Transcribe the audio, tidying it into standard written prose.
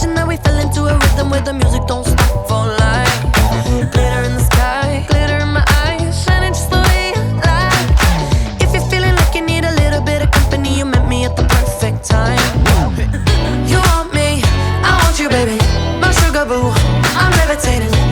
Wishing that we fell into a rhythm where the music don't stop for life. Glitter in the sky, glitter in my eyes, shining just the way I like. If you're feeling like you need a little bit of company, you met me at the perfect time. You want me, I want you, baby. My sugar boo, I'm levitating.